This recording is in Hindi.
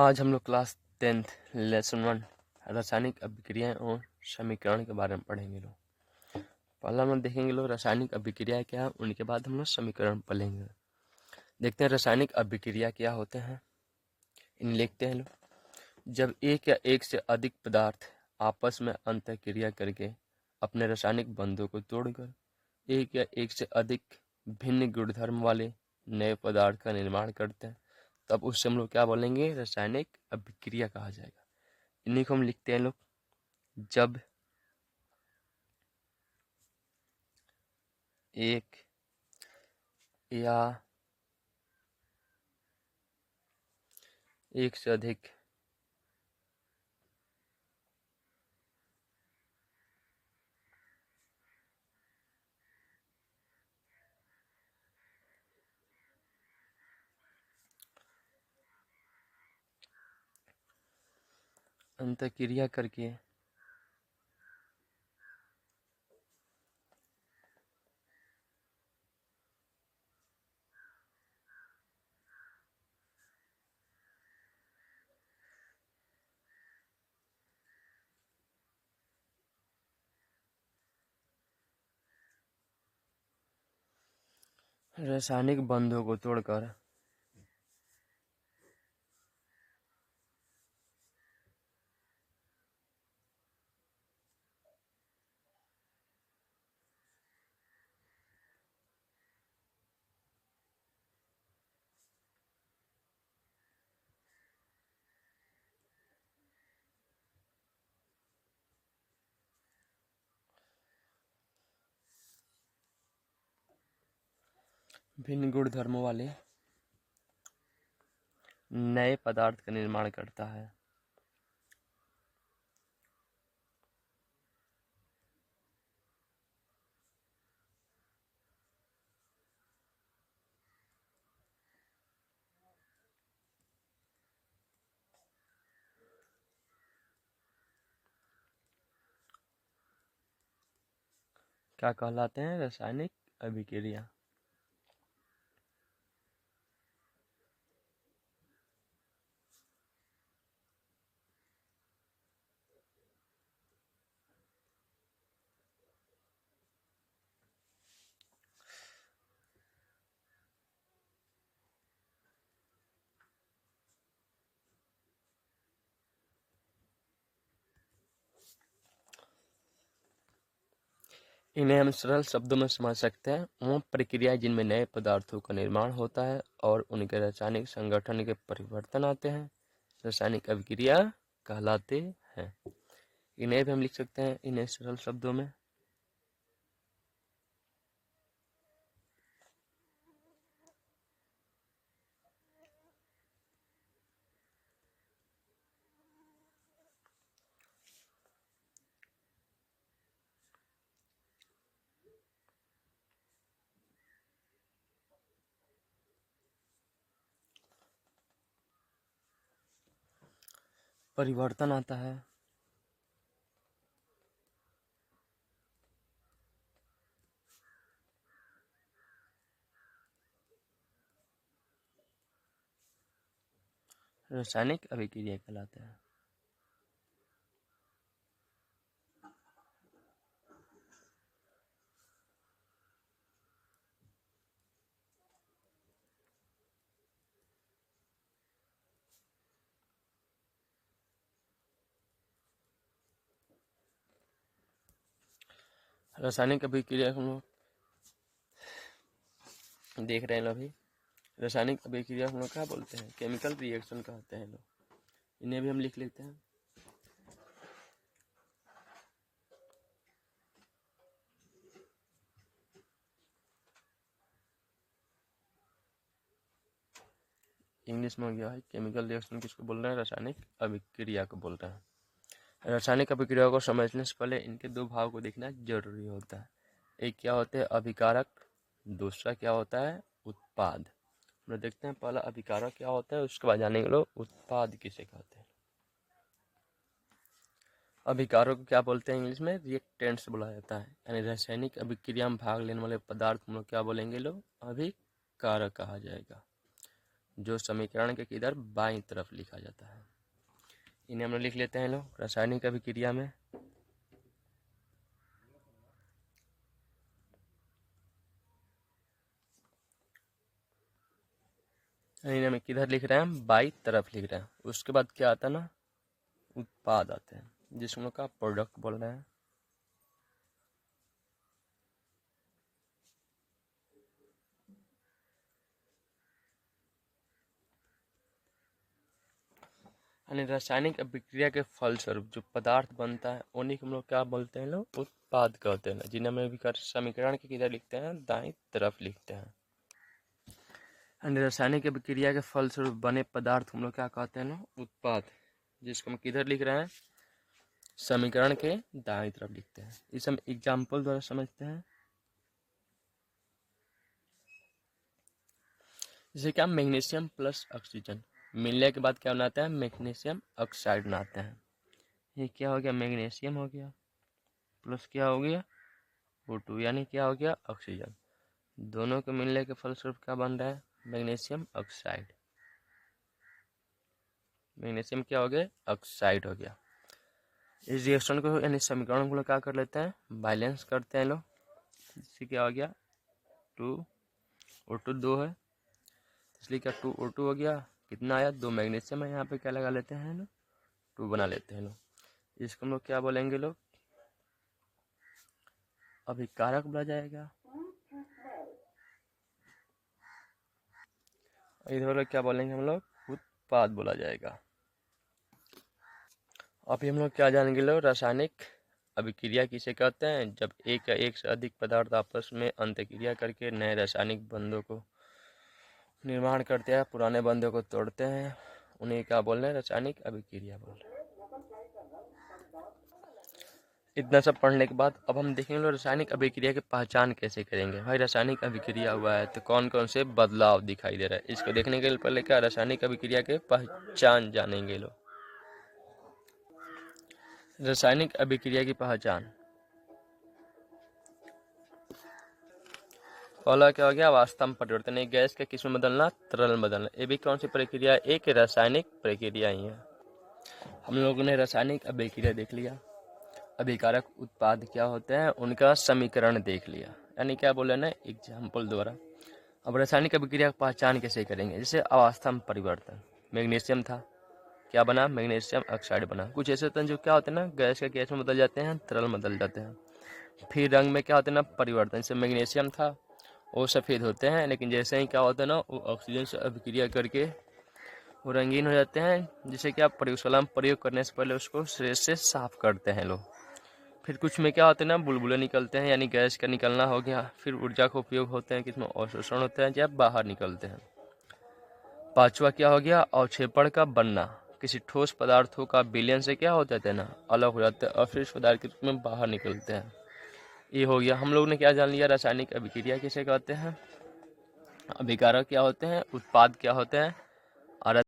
आज हम लोग क्लास 10th लेसन 1 रासायनिक अभिक्रियाएं और समीकरण के बारे में पढ़ेंगे लोग। पहला हम देखेंगे लोग रासायनिक अभिक्रिया क्या है, उनके बाद हम लोग समीकरण पढ़ेंगे। देखते हैं रासायनिक अभिक्रिया क्या होते हैं। इन लिखते हैं लोग। जब एक या एक से अधिक पदार्थ आपस में अंतःक्रिया करके अपने रासायनिक बंधों को तोड़कर एक या एक से अधिक भिन्न गुणधर्म वाले नए पदार्थ का निर्माण करते हैं, तब उससे हम लोग क्या बोलेंगे, रासायनिक अभिक्रिया कहा जाएगा। इन्हीं को हम लिखते हैं लोग। जब एक या एक से अधिक अंतःक्रिया करके रासायनिक बंधों को तोड़कर भिन्न गुणधर्मों वाले नए पदार्थ का निर्माण करता है। क्या कहलाते हैं? रासायनिक अभिक्रिया। इन्हें हम सरल शब्दों में समझ सकते हैं। वो प्रक्रियाएं जिनमें नए पदार्थों का निर्माण होता है और उनके रासायनिक संगठन के परिवर्तन आते हैं, रासायनिक अभिक्रिया कहलाते हैं। इन्हें भी हम लिख सकते हैं इन्हें सरल शब्दों में। परिवर्तन आता है, रासायनिक अभिक्रिया कहलाते हैं। रासायनिक अभिक्रिया हम लोग देख रहे हैं अभी। रासायनिक अभिक्रिया हम लोग क्या बोलते हैं? केमिकल रिएक्शन कहते हैं लोग। इन्हें भी हम लिख लेते हैं। इंग्लिश में हो गया है केमिकल रिएक्शन, किसको बोल रहे हैं? रासायनिक अभिक्रिया को बोल रहे हैं। रासायनिक अभिक्रिया को समझने से पहले इनके दो भाव को देखना जरूरी होता है। एक क्या होते हैं? अभिकारक। दूसरा क्या होता है? उत्पाद। हम लोग देखते हैं पहला अभिकारक क्या होता है, उसके बाद जानेंगे लोग उत्पाद किसे कहते हैं। अभिकारक को क्या बोलते हैं? इंग्लिश में रिएक्टेंट्स बोला जाता है। यानी रासायनिक अभिक्रिया में भाग लेने वाले पदार्थ हम लोग क्या बोलेंगे? लोग अभिकारक कहा जाएगा। जो समीकरण के किधर बाईं तरफ लिखा जाता है। इन्हें हम लोग लिख लेते हैं लोग रासायनिक अभिक्रिया में। इन्हें हम किधर लिख रहे हैं, बाईं तरफ लिख रहे हैं। उसके बाद क्या आता है ना, उत्पाद आते हैं, जिसको हम लोग का प्रोडक्ट बोल रहे हैं। यानी रासायनिक अभिक्रिया के फलस्वरूप जो पदार्थ बनता है उन्हीं को हम लोग क्या बोलते हैं लोग, उत्पाद कहते हैं, जिन्हें हम लोग समीकरण के किधर लिखते हैं, दाईं तरफ लिखते हैं। यानी रासायनिक अभिक्रिया के फलस्वरूप बने पदार्थ हम लोग क्या कहते हैं लोग, उत्पाद, जिसको हम किधर लिख रहे हैं, समीकरण के दाईं तरफ लिखते हैं। इस हम एग्जाम्पल द्वारा समझते हैं। जैसे क्या, मैग्नीशियम प्लस ऑक्सीजन मिलने के बाद क्या बनाते हैं, मैग्नीशियम ऑक्साइड बनाते हैं। ये क्या हो गया, मैग्नीशियम हो गया प्लस क्या हो गया, O2, यानी क्या हो गया, ऑक्सीजन। दोनों के मिलने के फलस्वरूप क्या बन रहा है, मैग्नीशियम ऑक्साइड। मैग्नीशियम क्या हो गया, ऑक्साइड हो गया। इस रिएक्शन को यानी समीकरण को क्या कर लेते हैं, बैलेंस करते हैं लोग। इससे क्या हो गया, 2O2 2 है, इसलिए क्या 2O2 हो गया। कितना आया, 2 मैग्नीशियम है, यहाँ पे क्या लगा लेते हैं लोग, 2 बना लेते हैं लोग। इसको हम लोग क्या बोलेंगे लोग, अभिकारक बोला जाएगा। इधर क्या बोलेंगे हम लोग, उत्पाद बोला जाएगा। अभी हम लोग क्या जानेंगे लोग, रासायनिक अभिक्रिया किसे कहते हैं, जब एक या एक से अधिक पदार्थ आपस में अंतःक्रिया करके नए रासायनिक बंधों को निर्माण करते हैं, पुराने बंधों को तोड़ते हैं, उन्हें क्या बोल रहे हैं, रासायनिक अभिक्रिया बोल रहे हैं। इतना सब पढ़ने के बाद अब हम देखेंगे लोग रासायनिक अभिक्रिया की पहचान कैसे करेंगे। भाई रासायनिक अभिक्रिया हुआ है तो कौन कौन से बदलाव दिखाई दे रहा है, इसको देखने के लिए पहले क्या रासायनिक अभिक्रिया के पहचान जानेंगे लोग। रासायनिक अभिक्रिया की पहचान, पहला क्या हो गया, अवस्था में परिवर्तन, एक गैस का किस में बदलना, तरल में बदलना। ये भी कौन सी प्रक्रिया, एक रासायनिक प्रक्रिया ही है। हम लोगों ने रासायनिक अभिक्रिया देख लिया, अभिकारक उत्पाद क्या होते हैं उनका समीकरण देख लिया, यानी क्या बोले ना, एग्जाम्पल द्वारा। अब रासायनिक अभिक्रिया की पहचान कैसे करेंगे, जैसे अवस्था में परिवर्तन, मैग्नीशियम था, क्या बना, मैग्नीशियम ऑक्साइड बना। कुछ ऐसे तत्व जो क्या होते हैं ना, गैस का गैस में बदल जाते हैं, तरल में बदल जाते हैं। फिर रंग में क्या होते हैं ना, परिवर्तन, जैसे मैग्नीशियम था वो सफ़ेद होते हैं, लेकिन जैसे ही क्या होता है ना, वो ऑक्सीजन से अभिक्रिया करके वो रंगीन हो जाते हैं। जिसे क्या प्रयोगशाला में प्रयोग करने से पहले उसको सिरे से साफ करते हैं लोग। फिर कुछ में क्या होते हैं ना, बुलबुले निकलते हैं, यानी गैस का निकलना हो गया। फिर ऊर्जा का उपयोग होते हैं, किसमें अवशोषण होता है, जब बाहर निकलते हैं। पांचवा क्या हो गया, अवक्षेपण का बनना, किसी ठोस पदार्थों का विलयन से क्या होता है ना, अलग हो जाते हैं और फिर इस पदार्थ के रूप में बाहर निकलते हैं। ये हो गया। हम लोग ने क्या जान लिया, रासायनिक अभिक्रिया किसे कहते हैं, अभिकारक क्या होते हैं, उत्पाद क्या होते हैं, और